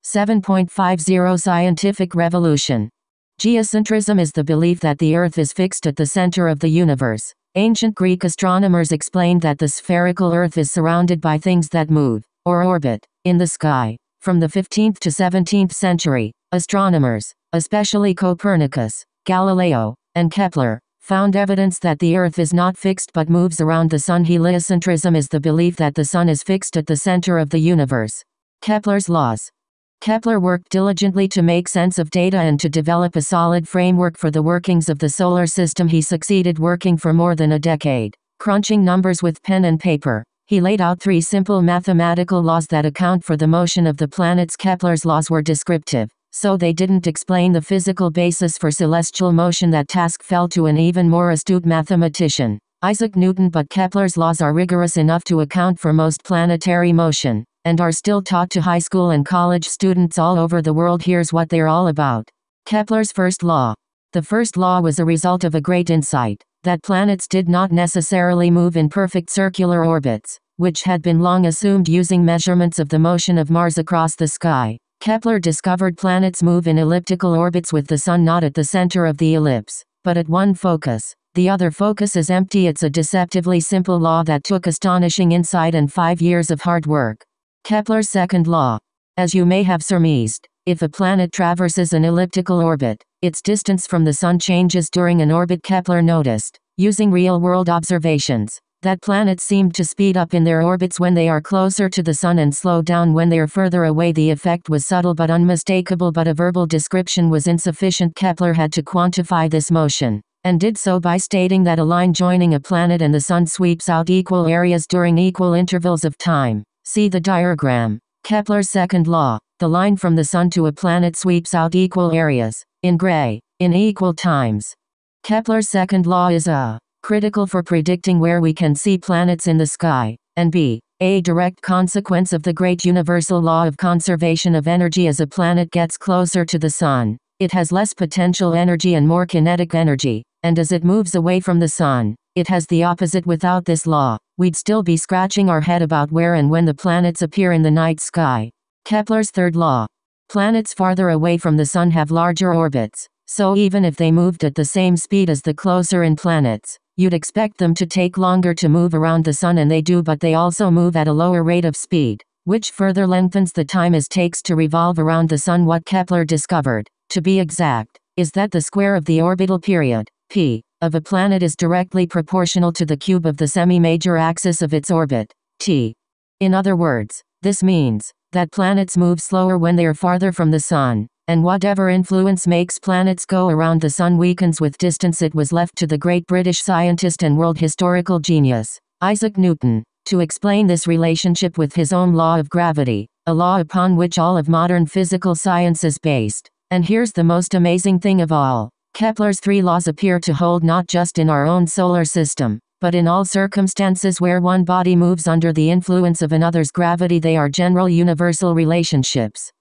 7.50 Scientific Revolution. Geocentrism is the belief that the Earth is fixed at the center of the universe. Ancient Greek astronomers explained that the spherical Earth is surrounded by things that move, or orbit, in the sky. From the 15th to 17th century, astronomers, especially Copernicus, Galileo, and Kepler, found evidence that the Earth is not fixed but moves around the Sun. Heliocentrism is the belief that the Sun is fixed at the center of the universe. Kepler's laws. Kepler worked diligently to make sense of data and to develop a solid framework for the workings of the solar system. He succeeded working for more than a decade, crunching numbers with pen and paper. He laid out 3 simple mathematical laws that account for the motion of the planets. Kepler's laws were descriptive, so they didn't explain the physical basis for celestial motion. That task fell to an even more astute mathematician, Isaac Newton. But Kepler's laws are rigorous enough to account for most planetary motion, and are still taught to high school and college students all over the world. Here's what they're all about. Kepler's first law. The first law was a result of a great insight, that planets did not necessarily move in perfect circular orbits, which had been long assumed using measurements of the motion of Mars across the sky. Kepler discovered planets move in elliptical orbits with the Sun not at the center of the ellipse, but at one focus. The other focus is empty. It's a deceptively simple law that took astonishing insight and 5 years of hard work. Kepler's second law. As you may have surmised, if a planet traverses an elliptical orbit, its distance from the Sun changes during an orbit. Kepler noticed, using real-world observations, that planets seemed to speed up in their orbits when they are closer to the Sun and slow down when they are further away. The effect was subtle but unmistakable, but a verbal description was insufficient. Kepler had to quantify this motion, and did so by stating that a line joining a planet and the Sun sweeps out equal areas during equal intervals of time. See the diagram. Kepler's second law. The line from the Sun to a planet sweeps out equal areas, in gray, in equal times. Kepler's second law is a critical for predicting where we can see planets in the sky, and b. a direct consequence of the great universal law of conservation of energy. As a planet gets closer to the Sun, it has less potential energy and more kinetic energy, and as it moves away from the Sun, it has the opposite. Without this law, we'd still be scratching our head about where and when the planets appear in the night sky. Kepler's third law. Planets farther away from the Sun have larger orbits, so even if they moved at the same speed as the closer-in planets, you'd expect them to take longer to move around the Sun, and they do, but they also move at a lower rate of speed, which further lengthens the time it takes to revolve around the Sun. What Kepler discovered, to be exact, is that the square of the orbital period, p, of a planet is directly proportional to the cube of the semi-major axis of its orbit, t. In other words, this means that planets move slower when they are farther from the Sun, and whatever influence makes planets go around the Sun weakens with distance. It was left to the great British scientist and world historical genius, Isaac Newton, to explain this relationship with his own law of gravity, a law upon which all of modern physical science is based. And here's the most amazing thing of all. Kepler's 3 laws appear to hold not just in our own solar system, but in all circumstances where one body moves under the influence of another's gravity. They are general universal relationships.